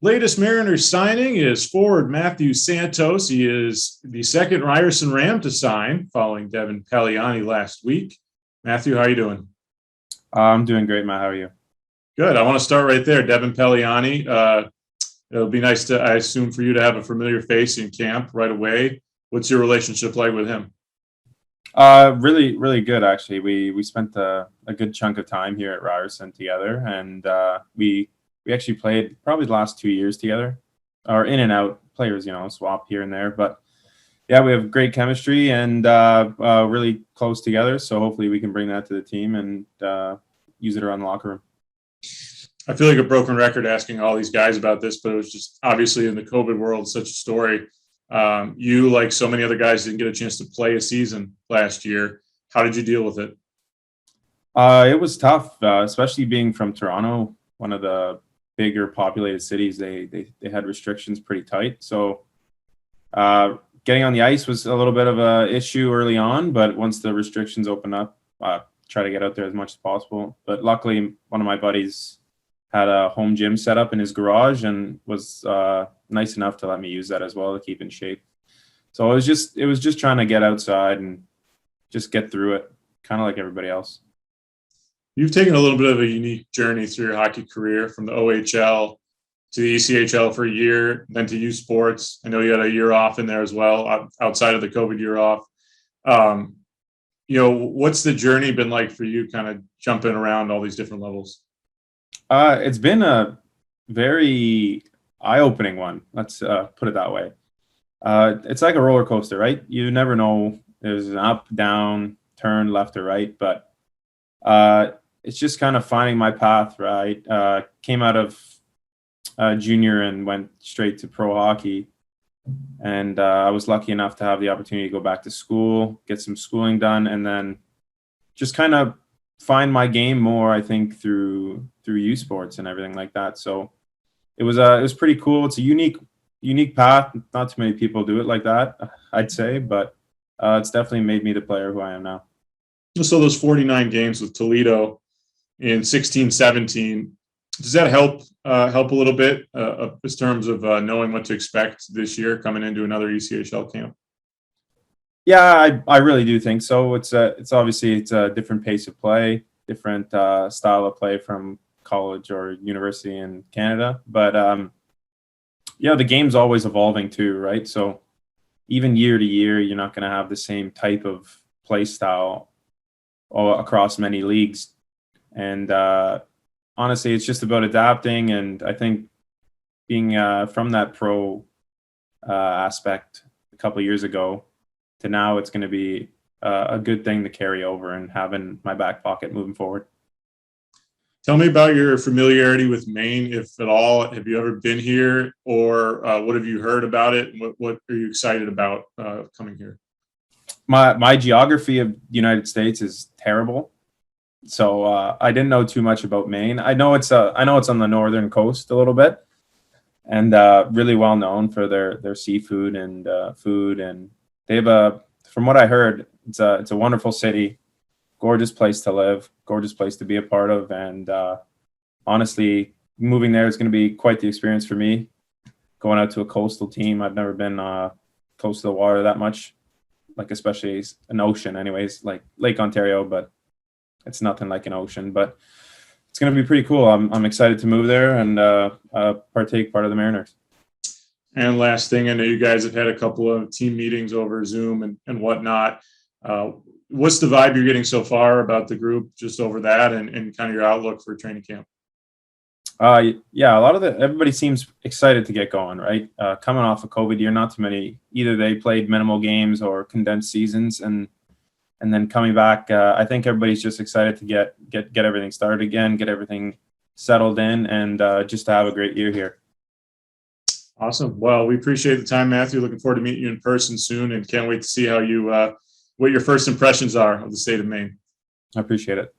Latest Mariners signing is forward Mathew Santos. He is the second Ryerson Ram to sign following Devin Pelini last week. Matthew, how are you doing? I'm doing great, Matt. How are you? Good. I want to start right there. Devin Pelini. It'll be nice to, I assume, for you to have a familiar face in camp right away. What's your relationship like with him? Really, really good actually. We spent a good chunk of time here at Ryerson together, and we actually played probably the last 2 years together, or in and out players, swap here and there. But yeah, we have great chemistry and really close together. So hopefully we can bring that to the team and use it around the locker room. I feel like a broken record asking all these guys about this, but it was just obviously in the COVID world such a story. You, like so many other guys, didn't get a chance to play a season last year. How did you deal with it? It was tough, especially being from Toronto, one of the bigger populated cities. They had restrictions pretty tight. So getting on the ice was a little bit of a issue early on, but once the restrictions opened up, try to get out there as much as possible. But luckily, one of my buddies had a home gym set up in his garage and was nice enough to let me use that as well to keep in shape. So it was just trying to get outside and just get through it, kind of like everybody else. You've taken a little bit of a unique journey through your hockey career, from the OHL to the ECHL for a year, then to USports. I know you had a year off in there as well, outside of the COVID year off. What's the journey been like for you, kind of jumping around all these different levels? It's been a very eye-opening one. Let's put it that way. It's like a roller coaster, right? You never know. There's an up, down, turn, left or right, but it's just kind of finding my path, right? Came out of junior and went straight to pro hockey. And I was lucky enough to have the opportunity to go back to school, get some schooling done, and then just kind of find my game more, I think, through USports and everything like that. So it was pretty cool. It's a unique path. Not too many people do it like that, I'd say, but it's definitely made me the player who I am now. So those 49 games with Toledo in 16-17, does that help a little bit in terms of knowing what to expect this year coming into another ECHL camp? Yeah, I really do think so. It's obviously a different pace of play, different style of play from college or university in Canada. But the game's always evolving too, right? So even year to year, you're not going to have the same type of play style across many leagues. And honestly, it's just about adapting. And I think being from that pro aspect a couple of years ago to now, it's going to be a good thing to carry over and have in my back pocket moving forward. Tell me about your familiarity with Maine, if at all. Have you ever been here, or what have you heard about it? What are you excited about coming here? My geography of the United States is terrible, so I didn't know too much about Maine. I know it's on the northern coast a little bit, and really well known for their seafood and food. And they have from what I heard, it's a wonderful city, gorgeous place to live, gorgeous place to be a part of. And honestly, moving there is going to be quite the experience for me. Going out to a coastal team, I've never been close to the water that much, like especially an ocean anyways, like Lake Ontario, but it's nothing like an ocean. But it's going to be pretty cool. I'm excited to move there and partake part of the Mariners. And last thing, I know you guys have had a couple of team meetings over Zoom and whatnot. What's the vibe you're getting so far about the group, just over that, and kind of your outlook for training camp? Yeah, everybody seems excited to get going, right? Coming off a COVID year, not too many. Either they played minimal games or condensed seasons, and then coming back, I think everybody's just excited to get everything started again, get everything settled in, and just to have a great year here. Awesome. Well, we appreciate the time, Matthew. Looking forward to meeting you in person soon, and can't wait to see how you what your first impressions are of the state of Maine. I appreciate it.